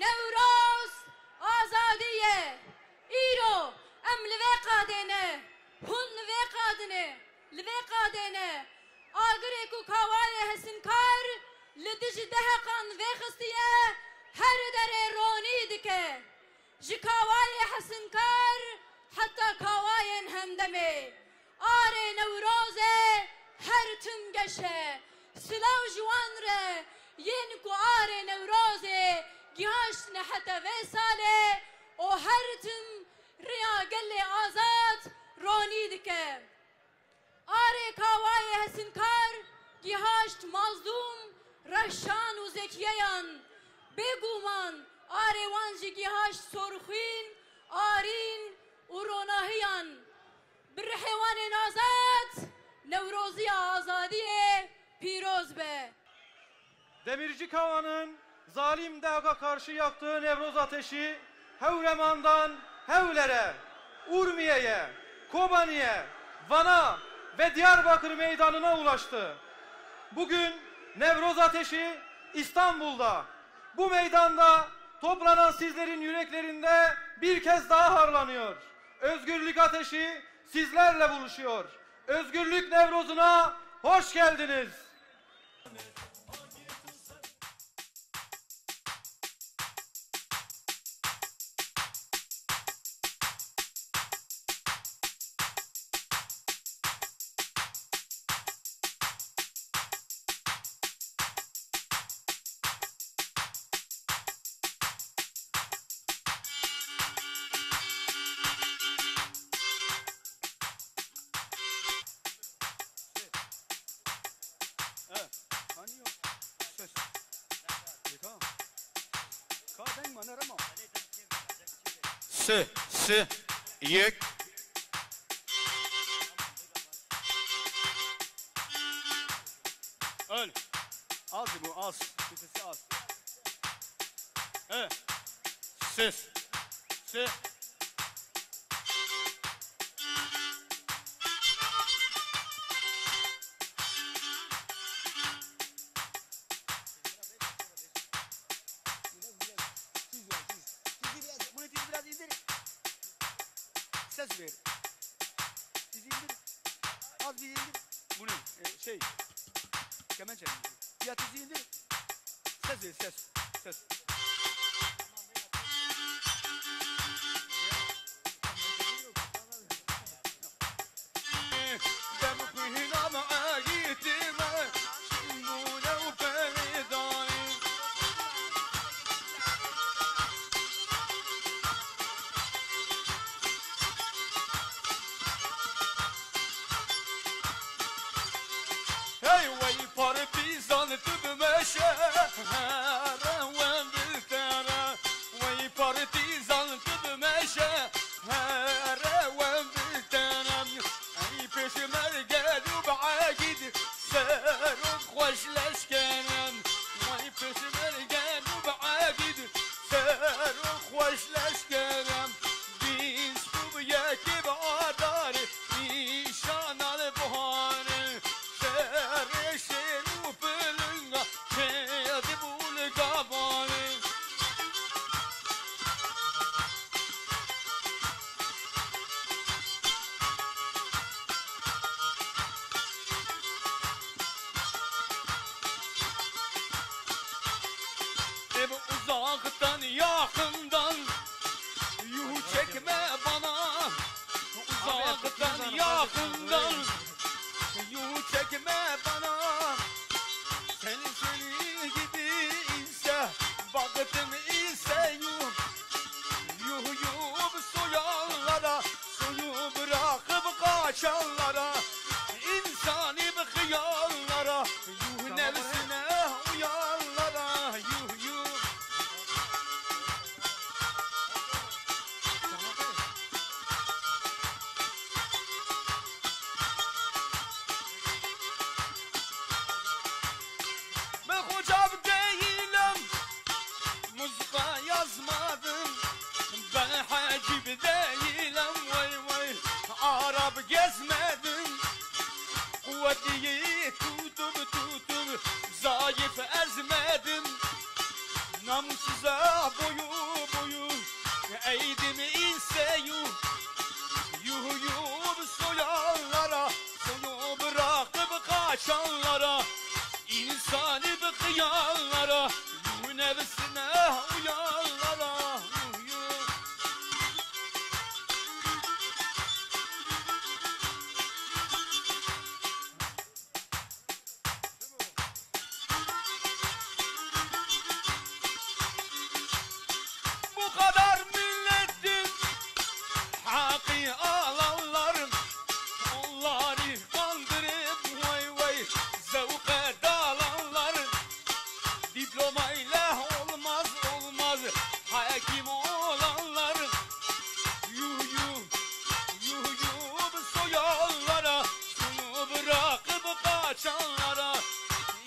نوروز آزادیه ایرو ام لوی قادنه هون لوی قادنه لوی قادنه آگره کو کاوای حسنکار لدج دهقان وی خستیه هر در رونی دکه جی کاوای حسنکار حتی کاوای همدمه آره نوروزه هر تنگشه سلاو جوان ره ین کو آره نوروزه گیهاشت حتی وی ساله و هر تن ریا گل آزاد رونی دکه آره کاوای حسنکار گیهاشت مظلوم رشان و زکیهان بگومان آره وانجی گیهاشت سرخین آرین و روناهیان برحوان آزاد نوروزی آزادی پیروز به. Demirci Kava'nın zalim devga karşı yaktığı Nevroz ateşi Hevreman'dan Hevler'e, Urmiye'ye, Kobani'ye, Van'a ve Diyarbakır meydanına ulaştı. Bugün Nevroz ateşi İstanbul'da. Bu meydanda toplanan sizlerin yüreklerinde bir kez daha harlanıyor. Özgürlük ateşi sizlerle buluşuyor. Özgürlük Nevroz'una hoş geldiniz. Yek. Öl. Az bu az. Sesi az. Ses. Ses ver. Dizi indir. Az bir indir. Bunu kemençe. Ya dizi indir. Ses ver ses. Uzaktan yakından yuh çekme bana. Uzaktan yakından yuh çekme bana. Senin gibi ise baktım ise yuh soyanlara, soyu bırakıp kaçanlara, insani bir hıyarlara, yuh nefsine uyanlara, yuh. size boyu boyu eğdim inseyu yuhuyum soyanlara soyu bırakıp kaçanlara insanı bıkıyanlara yuh nefsine uyanlara yuh. Bu kadar milletin hakkı alanların onları kandırıp vay vay zevke dalanların diplomayla olmaz olmaz hakim olanların yuh yuh yuh yuh soyanlara suyu bırakıp kaçanlara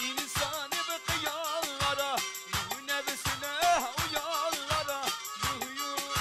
insanı bıkıyanlara yuh nefsine uyanlara yuh yuh.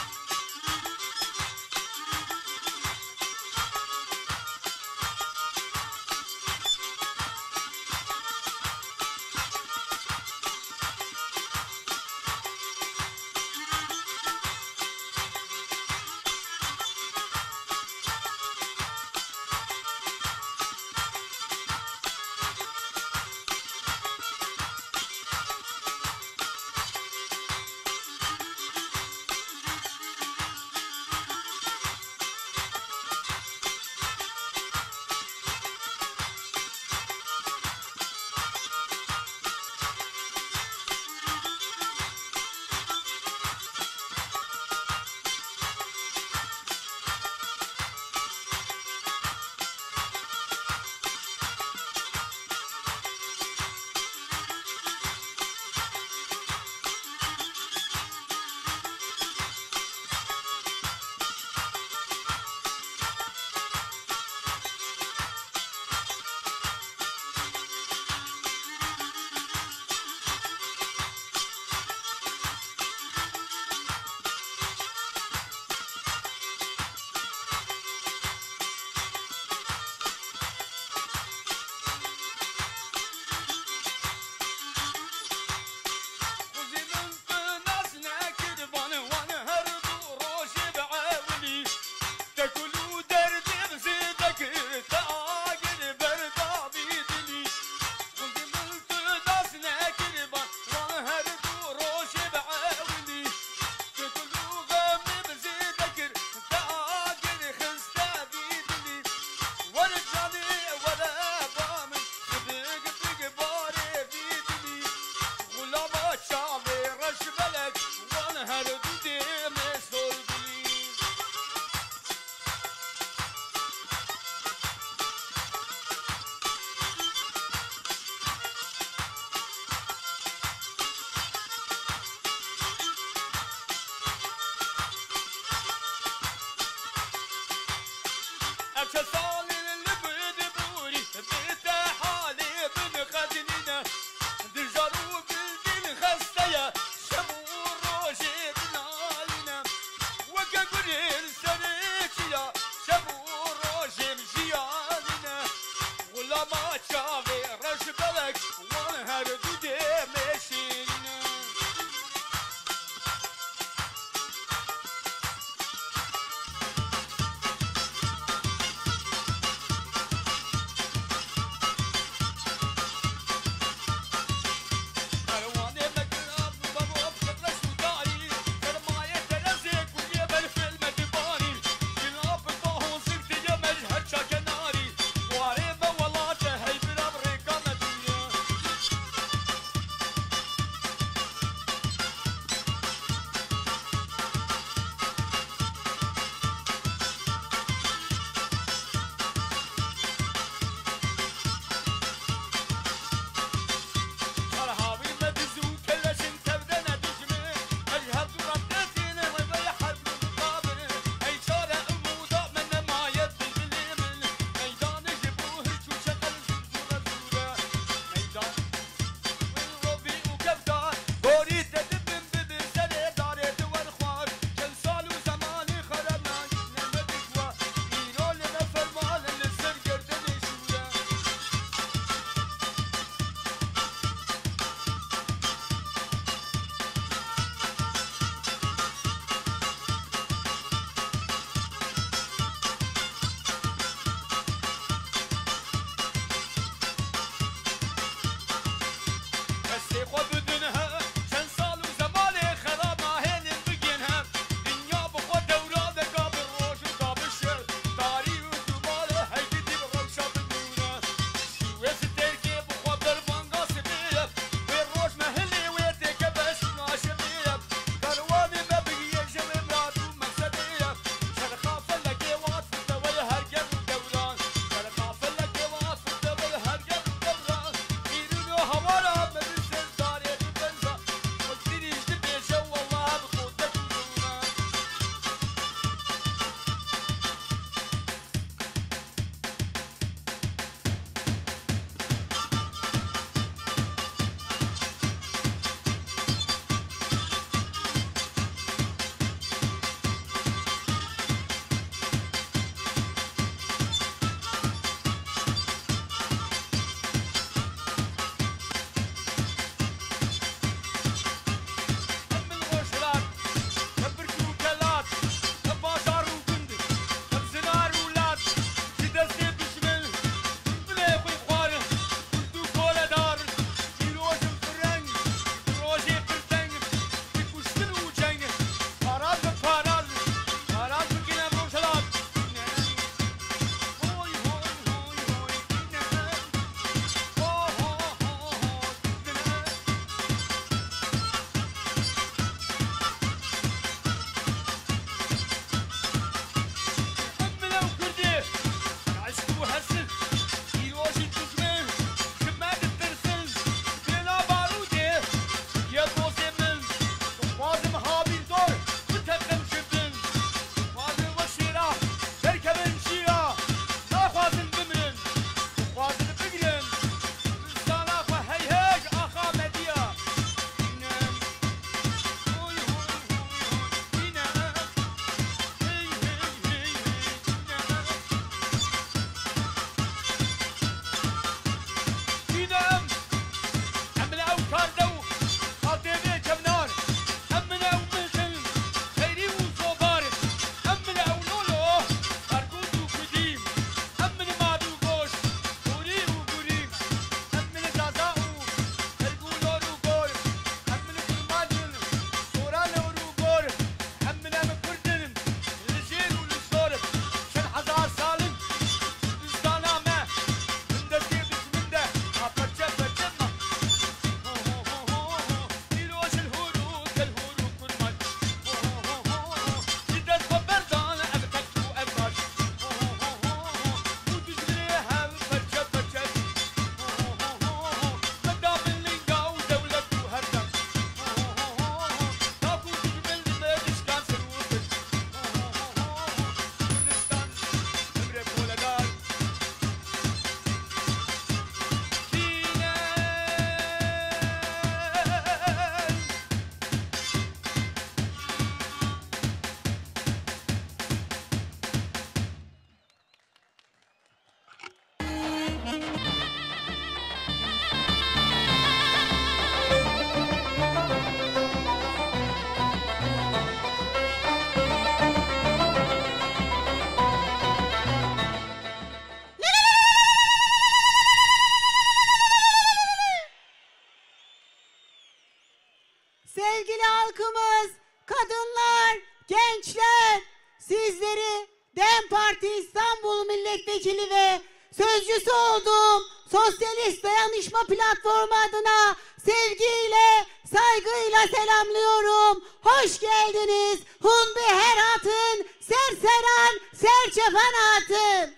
kadınlar, gençler, sizleri DEM Parti İstanbul Milletvekili ve sözcüsü olduğum Sosyalist Dayanışma Platformu adına sevgiyle, saygıyla selamlıyorum. Hoş geldiniz. Hun bir her hatın, serseran, serçepan hatın.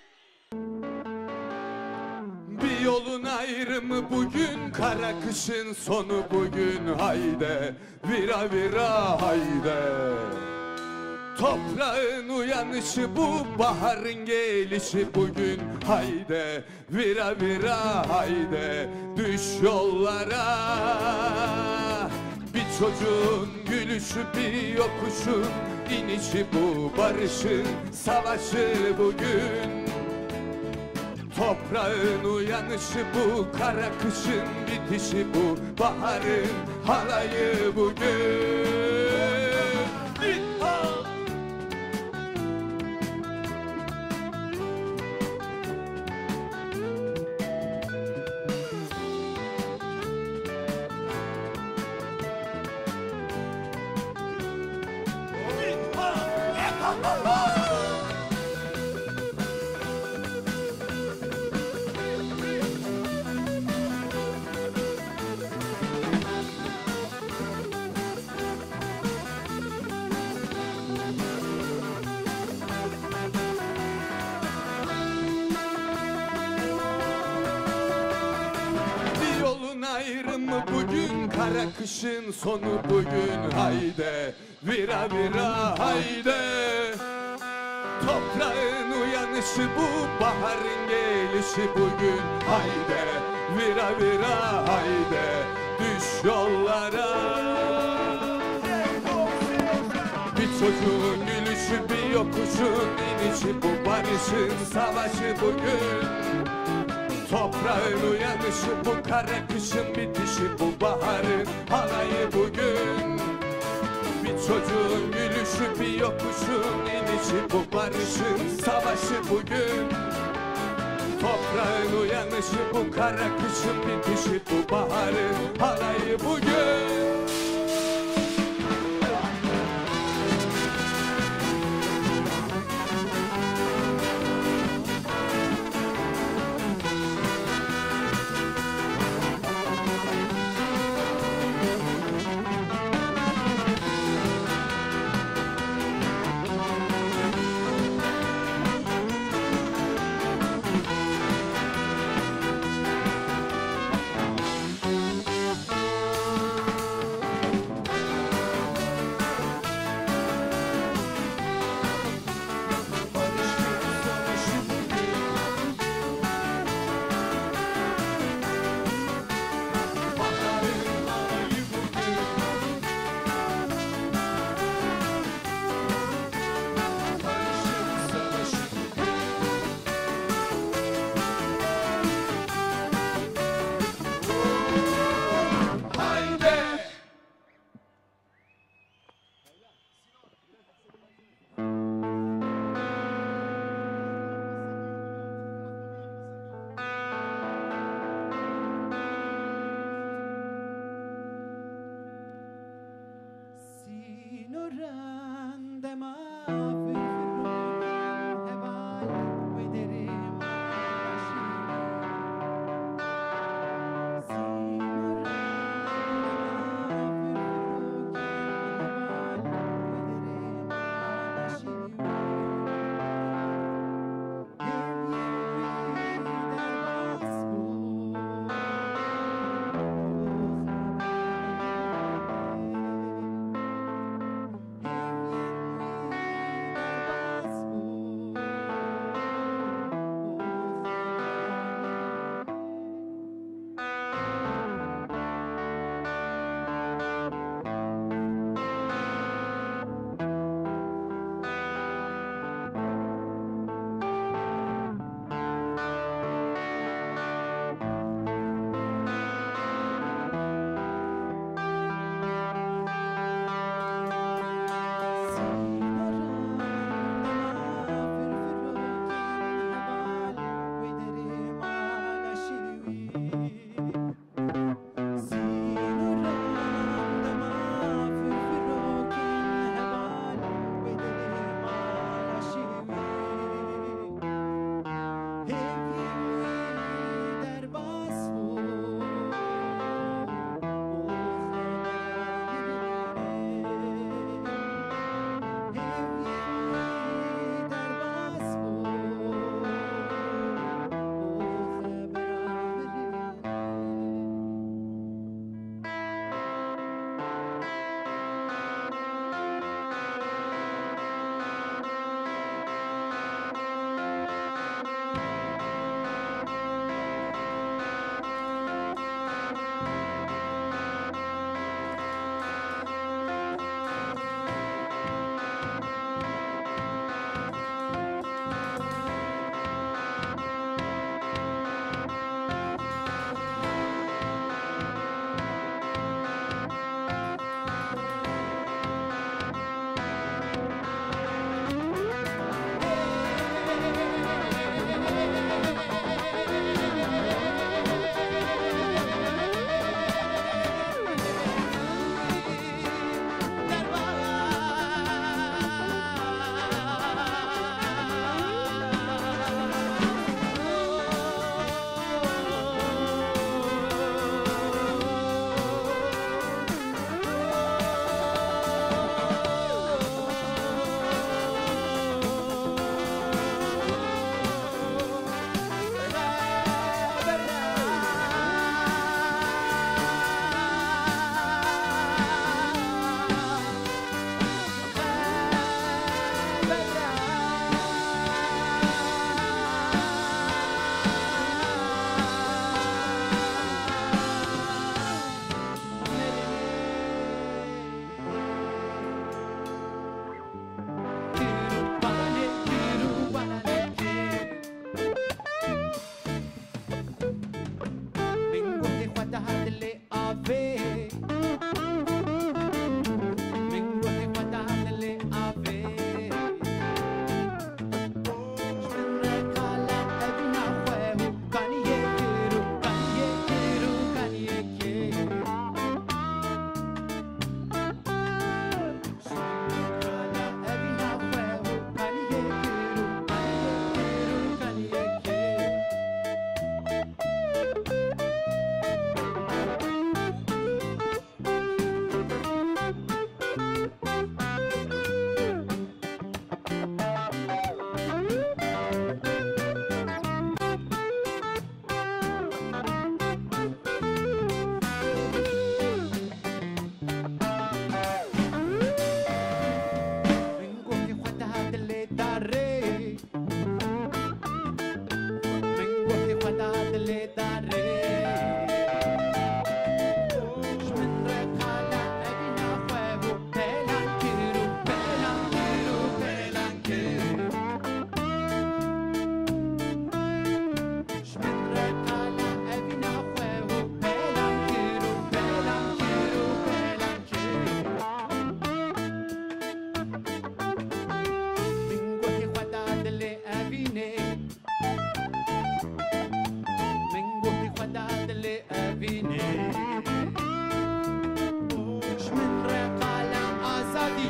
Bir yolun ayrımı bugün, kara kışın sonu bugün. Hayde, vira vira hayde. Toprağın uyanışı bu, baharın gelişi bugün. Hayde, vira vira hayde. Düş yollara. Bir çocuğun gülüşü, bir yokuşun inişi bu. Barışın savaşı bugün. Toprağın uyanışı bu, kara kışın bitişi bu. Baharın halayı bugün. Ayrımı bugün, kara kışın sonu bugün. Hayde, vira vira hayde. Toprağın uyanışı bu, baharın gelişi bugün. Hayde, vira vira hayde. Düş yollara. Bir çocuğun gülüşü, bir yokuşun inişi bu. Barışın savaşı bugün. Toprağın uyanışı bu, kara kışın bitişi bu. Baharın halayı bugün. Bir çocuğun gülüşü, bir yokuşun inişi bu. Barışın savaşı bugün. Toprağın uyanışı bu, kara kışın bitişi bu. Baharın halayı bugün.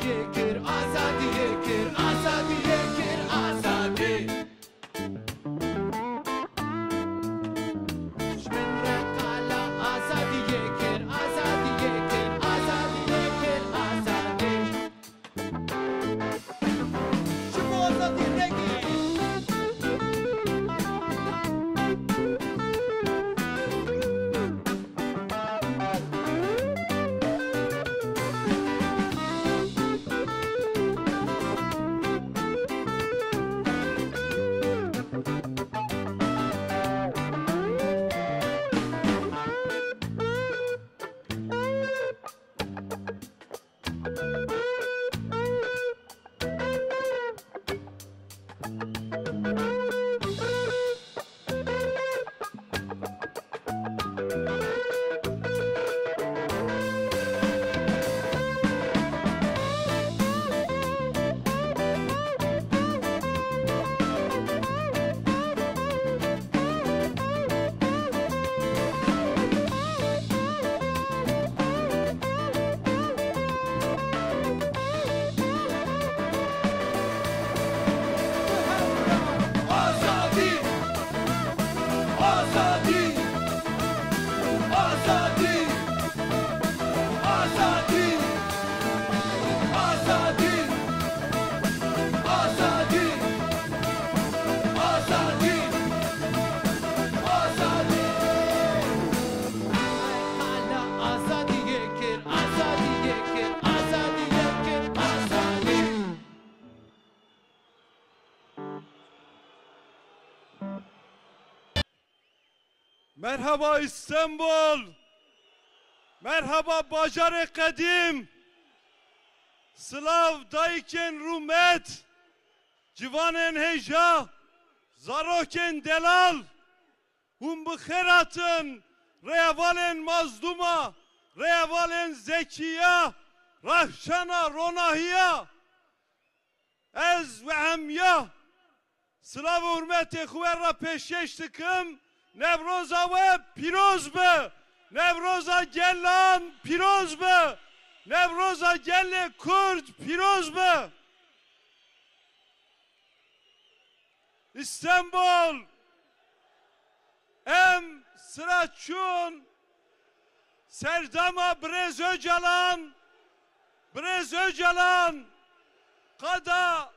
azadiye kir, azadiye kir, azadiye kir, azadi. Şmenre kala azadiye kir, azadiye kir, azadiye kir, azadi. Şu bu azadiye kir. Azadi, azadi, azadi, azadi, azadi, azadi, azadi, azadi. Hala azadiye kir, azadiye kir, azadiye kir, azadi. Merhaba İstanbul, merhaba Bacar-ı Kadim, Slav dayken Rumet, Civanen Heja, Zaroken Delal, Hum bıkheratın, Reyavalen Mazduma, Reyavalen Zekiya, Rahşana Ronahiya, Ez ve Hemya, Slav hürmeti Khuverra peşkeş dikim, Nevroza ve piroz be, Nevroza gellan piroz be, Nevroza gelle Kürt piroz be. İstanbul, em sıraçun, Serdama Brez Öcalan, Kada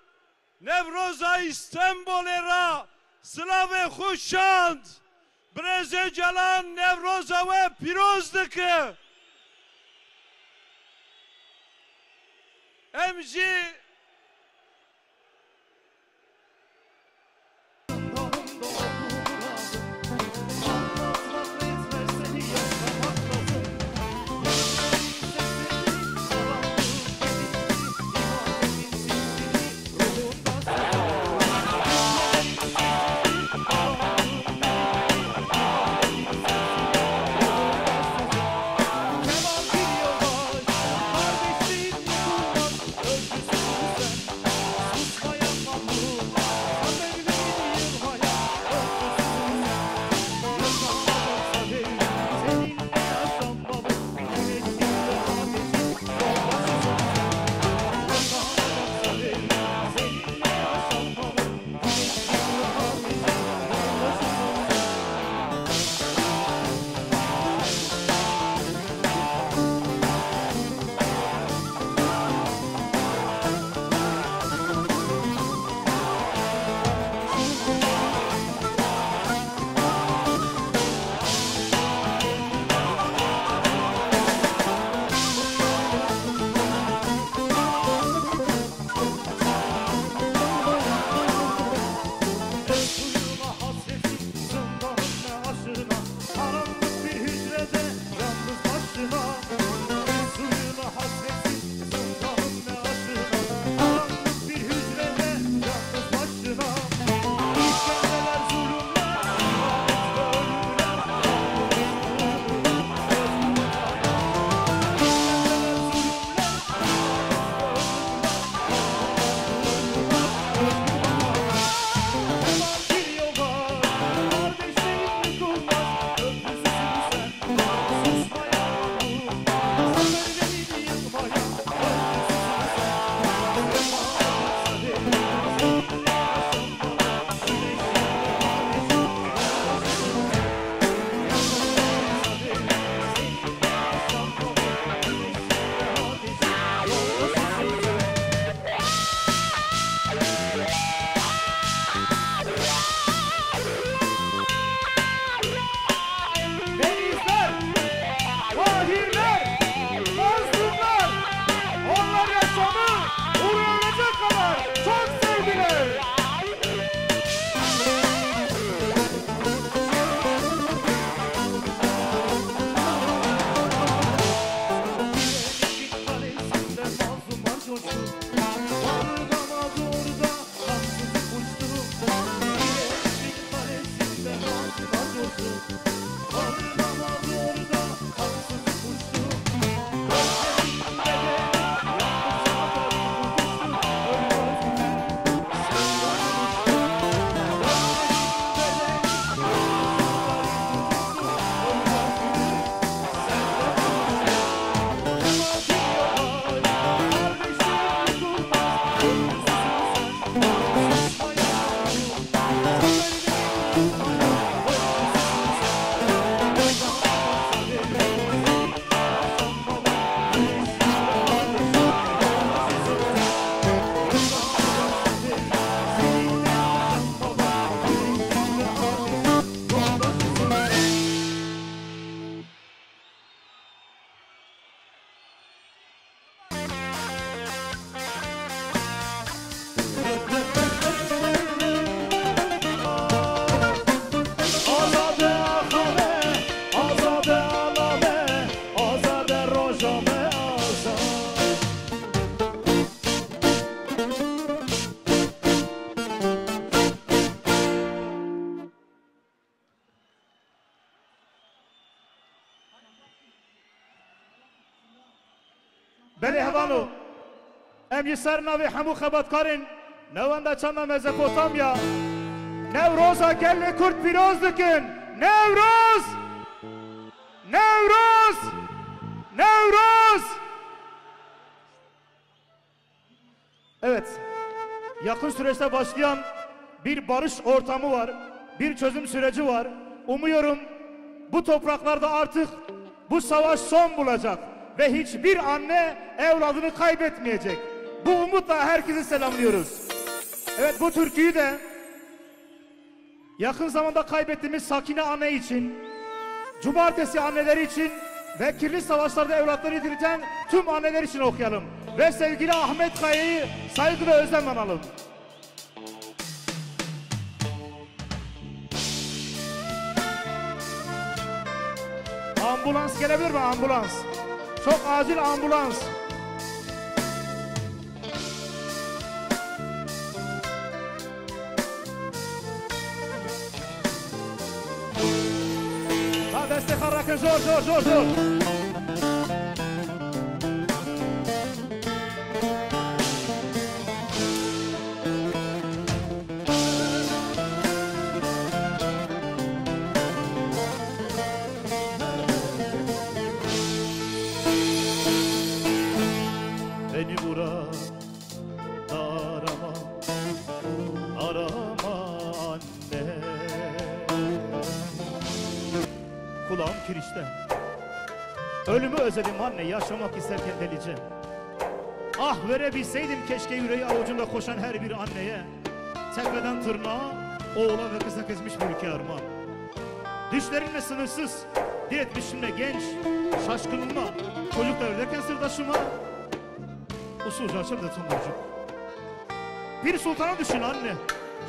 Nevroza İstanbul era, Slave Huşşand, Brez Öcalan, Nevroza ve pirozdaki. Emci coştu. Var damaz orada haksızlık uçtu. Bilecik kalesinde haksızlar coştu. Var damaz orada haksızlık uçtu. بله هوانو ام سر ناوی همو خباتکارین نوانده چند مزپوتامیا نوروزا گل کرد پیروز دکن نوروز نوروز نوروز. Evet, yakın süreçte başlayan bir barış ortamı var, bir çözüm süreci var. Umuyorum bu topraklarda artık bu savaş son bulacak ve hiçbir anne evladını kaybetmeyecek. Bu umutla herkesi selamlıyoruz. Evet, bu türküyü de yakın zamanda kaybettiğimiz Sakine anne için, cumartesi anneleri için ve kirli savaşlarda evlatları yitirten tüm anneler için okuyalım. Ve sevgili Ahmet Kaya'yı saygı ve özlemle analım. Ambulans gelebilir mi? Ambulans. Çok acil ambulans. Ha destek harrakın zor zor zor zor. Beni burada arama, arama anne. Kulağım kirişte. Ölümü özledim anne, yaşamak isterken delice. Ah verebilseydim keşke yüreği avucunda koşan her bir anneye. Tepeden tırnağa, oğula ve kıza kesmiş bir ülke armağan. Düşlerinle sınırsız, diretmişimle genç, şaşkınlığıma, çocuklar derken sırdaşıma. Usulca açıldı tumurcuk. Bir sultana düşün anne,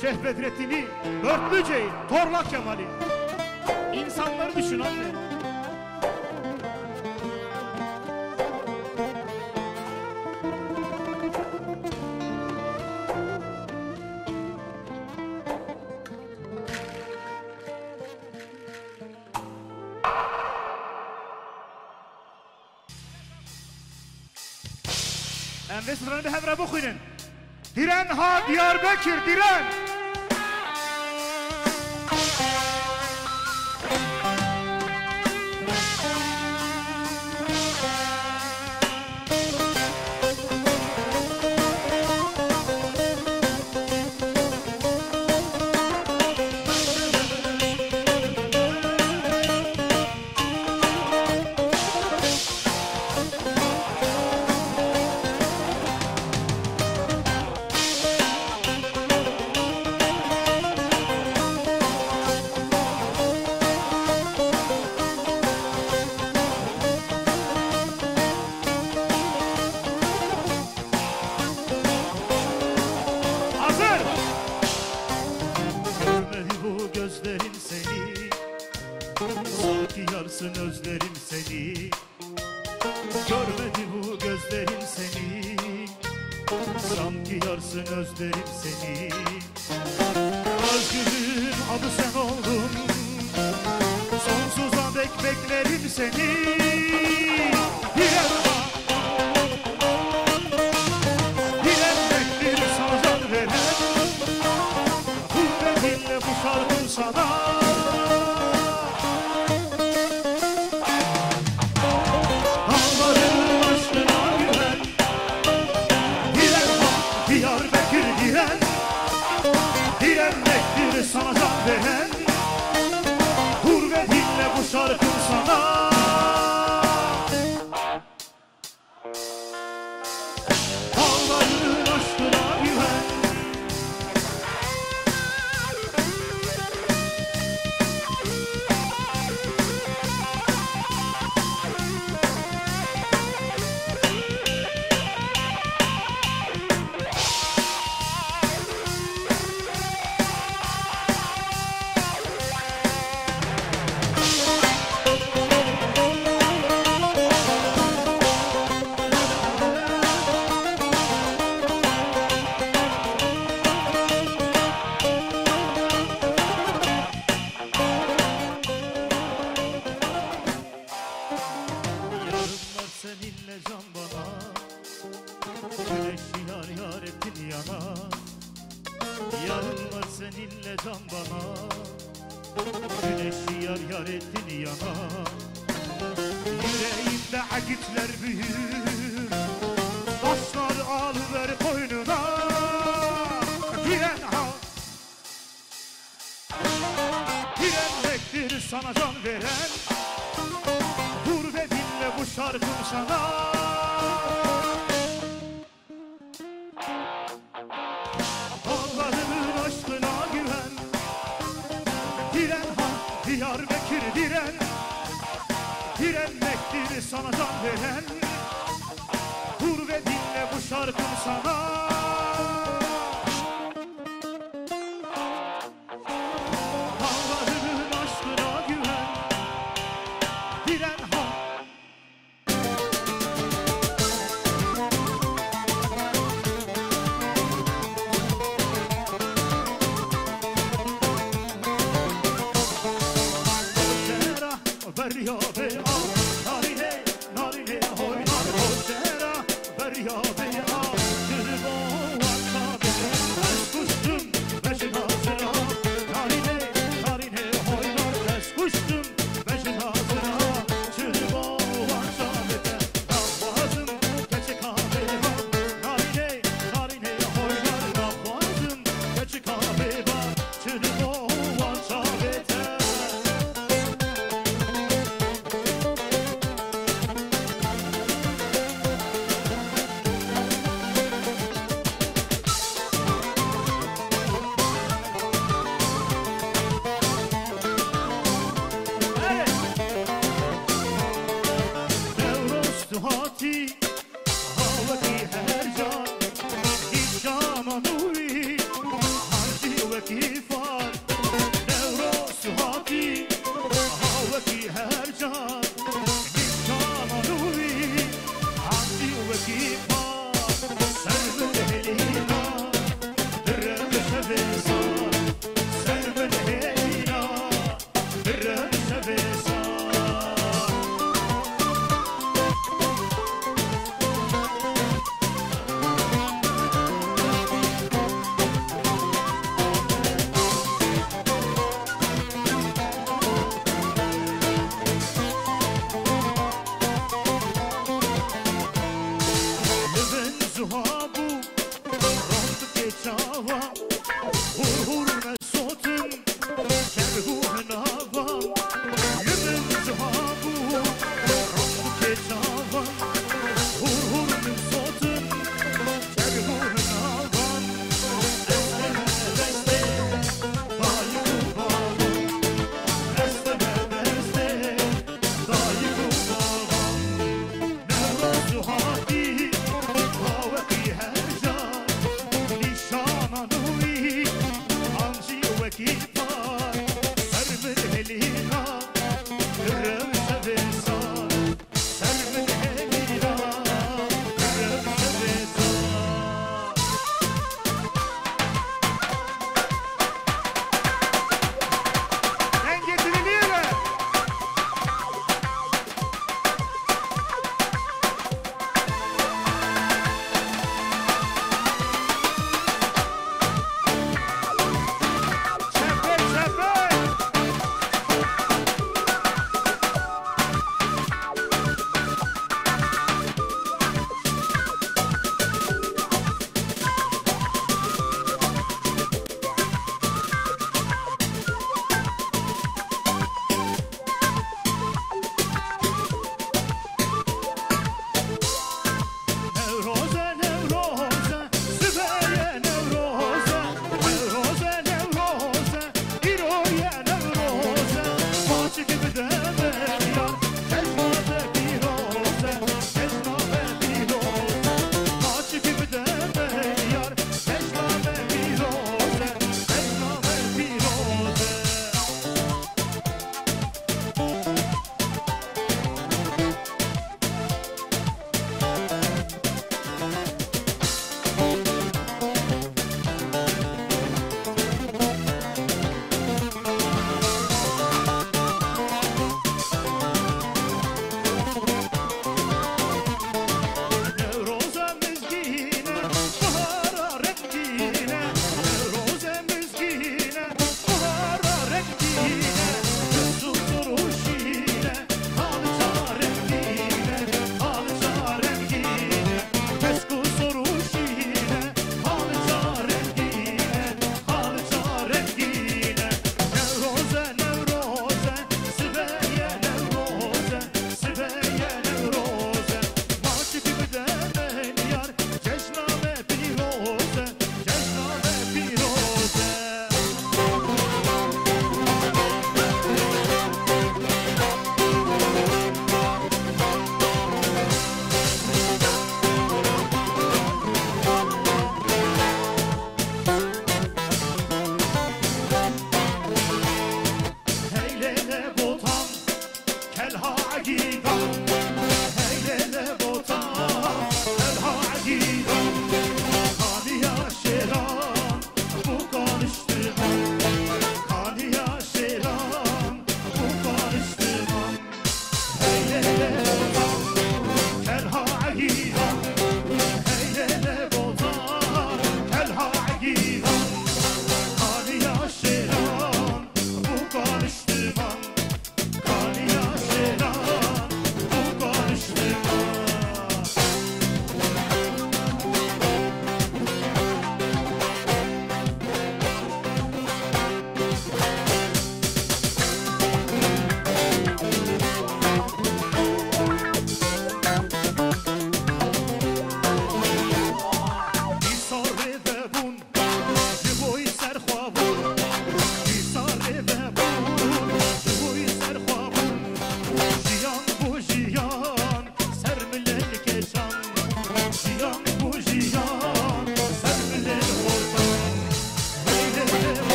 Şeyh Bedrettin'i, Börtlüce'yi, Torla Kemal'i. İnsanları düşün anne. Emre sıranı bir hemre bakıyın. Diren ha Diyarbakır, diren. Sanki yarsın özlerim seni. Özgürlüğün adı sen oldun. Sonsuza dek beklerim seni. Direnmektir sana can veren. Kuvvetinle bu şarkım sana. Dağların aşkına güven. Diren bak Diyarbakır diren. Direnmektir sana can veren. Dur ve dinle bu şarkım sana. Dağların aşkına güven. Yarınlar seninle can bana. Güneşi yar yar ettin yana. Yarınlar seninle can bana. Güneşi yar yar ettin yana. Yüreğimde akitler büyür. Taşlar alıver koynuna. Diren ha. Direnmektir sana can veren. Dur ve dinle bu şarkım sana. Allah'ın aşkına güven. Diren ha Diyarbakır diren. Direnmektir sana can veren. Dur ve dinle bu şarkım sana. Allah'ın aşkına güven. Diren ha. Ozera ver ya be al. Narine narine hoynar. Ozera ver ya be al. Kırık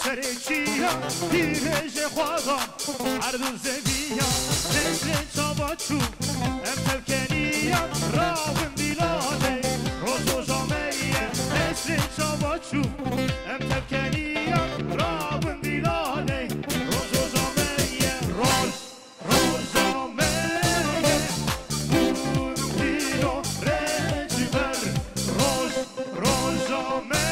سرچیا دیرج خوادم هر دو زویا نسل چاباچو ام تلکنیا رابم دیلاله روز و جامعیه نسل چاباچو ام تلکنیا رابم دیلاله روز و جامعیه روز جامعیه بون دیلو رجبر روز جامعیه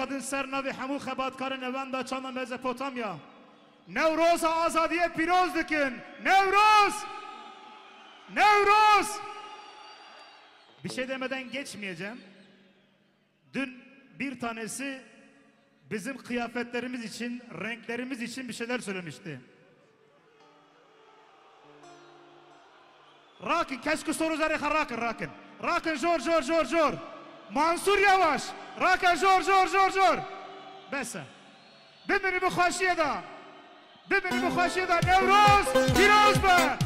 kadın sernavi hemû xebatkarın evenda çana Mezopotamya. Nevroz azadiye piroz dikin. Nevroz! Nevroz! Bir şey demeden geçmeyeceğim. Dün bir tanesi bizim kıyafetlerimiz için, renklerimiz için bir şeyler söylemişti. Rakin, keşke soru zari rakin, rakin. Rakin, jor. Mansur Yavaş. راکن جور بسه ببینی بخواشیه دا نوروز پیروز به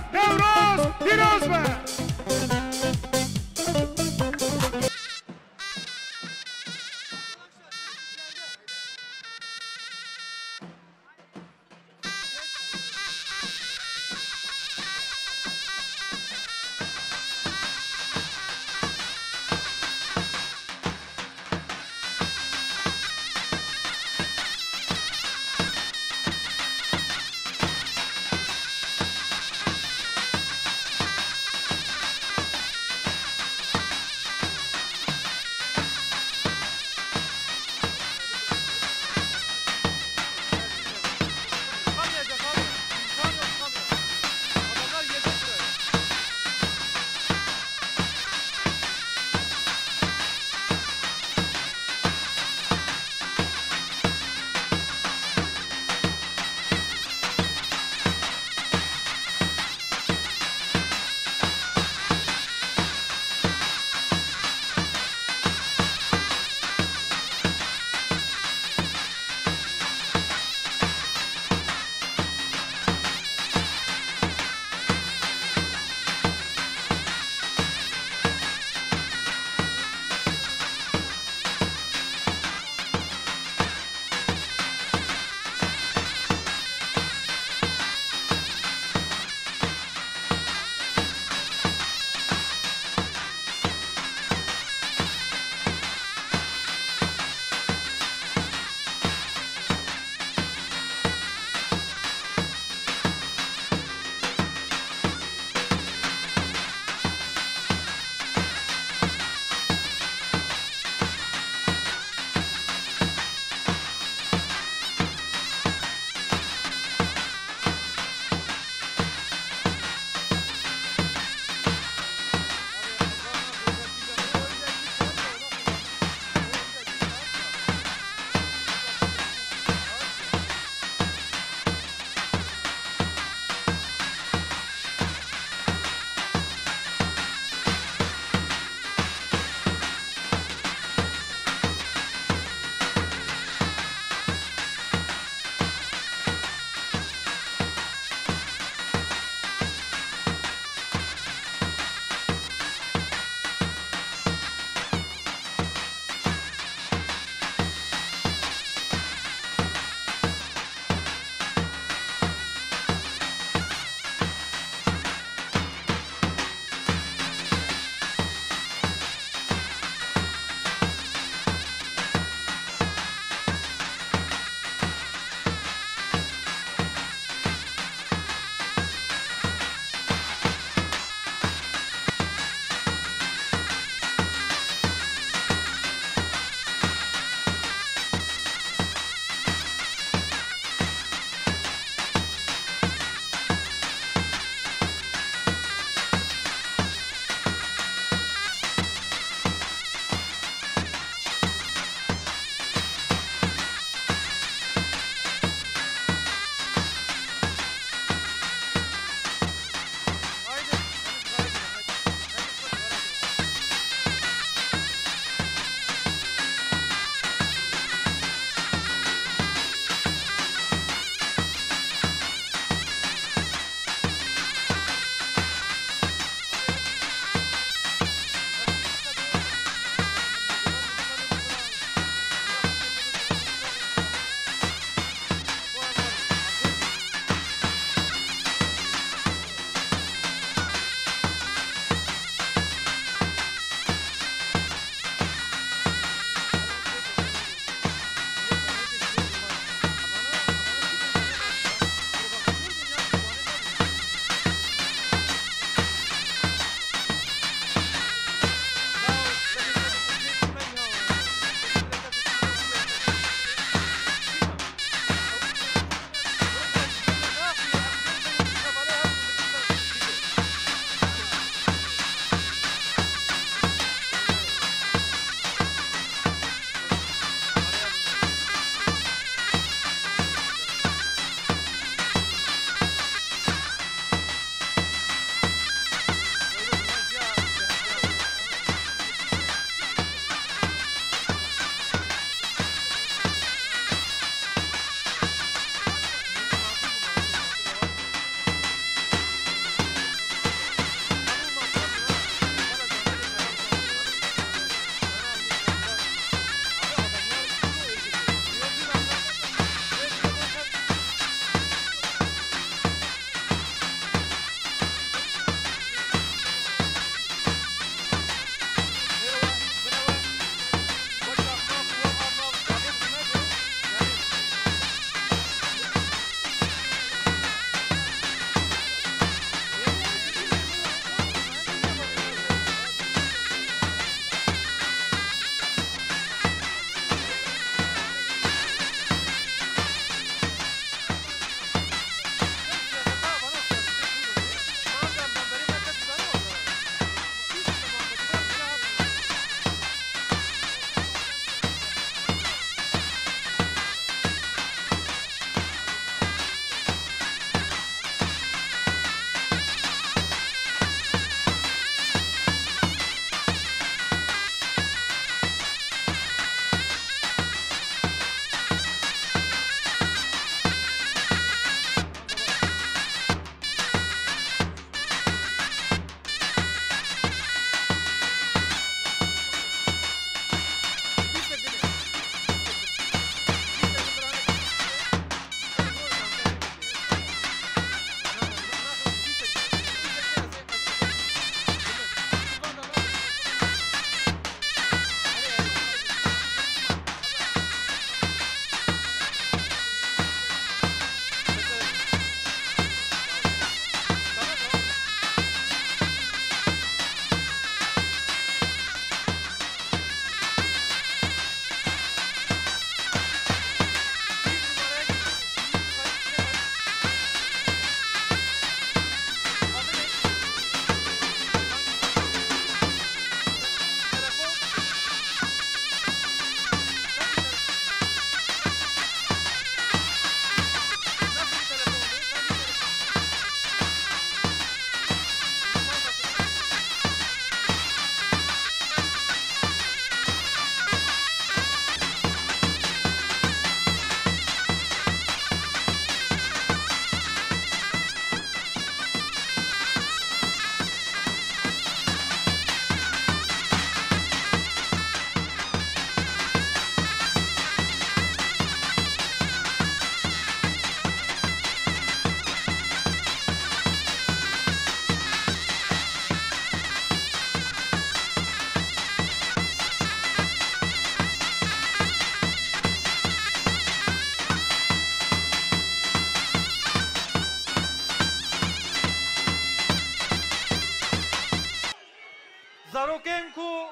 Kesen ku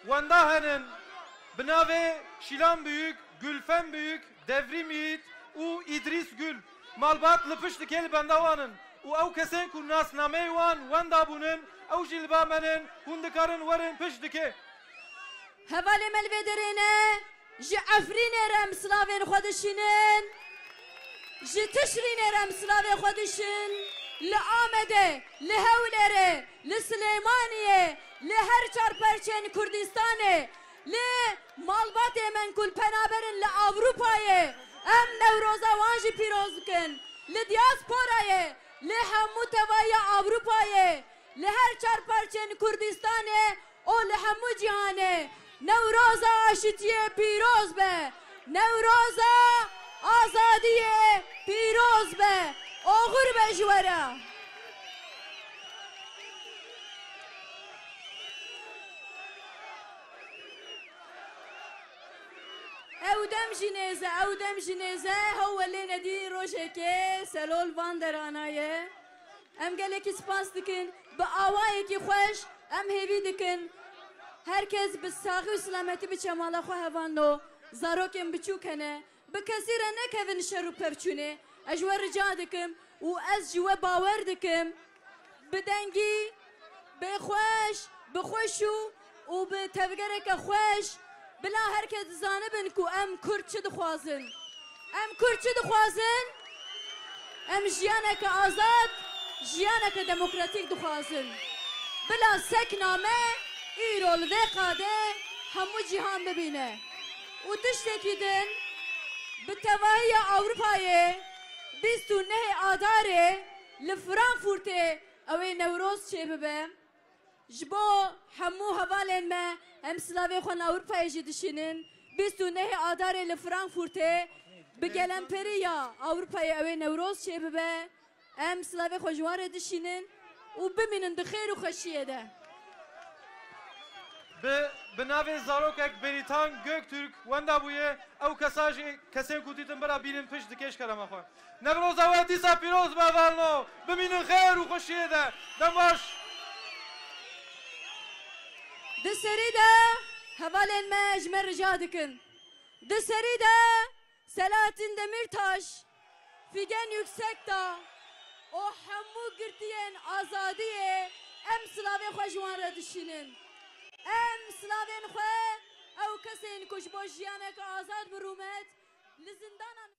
wanda henin binave Şilan Büyük, Gülfen Büyük, Devrim Yiğit u İdris Gül malbat lıpıştı kel bendavanın u ev kesen ku nasname wan wanda bunun ev jilbamenin hundikarın varın pıştıke. Hevale melvederine ji Efrînê re em silavên xwe dişînin, ji Tişrînê re em silavê xwe dişin, li Amedê, li Hewlêrê, li Silêmaniyê, li her çarperçên Kurdistanê, li malbatê men ku li penaberin li Avrupayê, em Newroza wan jî pîroz dikin, li diasporayê, li hemû tevaya Avrupayê, li her çarperçên Kurdistanê û li hemû cîhanê. Newroza aşitiye pîroz be, Newroza azadiye pîroz be, oğur be ji were. Ew dem jî nêze, ew dem jî nêze, hewlê nedî rojekê selol van deranaye. Em gelekî spas dikin, bi awayekî xweş em hêvî dikin. Herkes bi saxî û selametî bi çemala xwe hevano, zarokên biçûk hene, bi kesî re nekevin şer û pevçûnê. Ez ji we rica dikim û ez ji we bawer dikim, bi dengî, bi xweş, bi xweş û bi tevgereke xweş, bila herkes dizanibin ku em Kurd çi dixwazin. Em Kurd çi dixwazin? Em jiyaneke azad, jiyaneke demokratîk dixwazin. Bila sekname, îro li vê qadê hemû cîhan bibîne. û tiştekî din bi tevahiya Ewropayê 29 Adarê li Frankfurtê ew ê Newroz çêbibe. Ji bo hemû hevalên me em silavê xwe Ewropayê jî dişînin. 29 Adarê li Frankfurtê bi gelenperiya Ewropayê ew ê Newroz çêbibe. Em silavê xwe ji wan re dişînin û bimînin di xêr û xweşiyê de. Bi navê zarokek Beritan Göktürk wenda bûye ew kesa jî kesên ku dîtin bira bînin pişt dike ji kerema xwe. Newroza we dîsa pîroz be valno, bimînin xêr û xweşiyê de. Dem baş. Di serî de hevalên me ji me rica dikin. Di serî de Selahattin Demirtaş, Figen Yüksekdağ o hemû girtiyên azadiyê em silavê xwe ji wan re dişînin. Em silavên xwe ew kesên ku ji bo jiyaneke azad bi rûmet li zindanan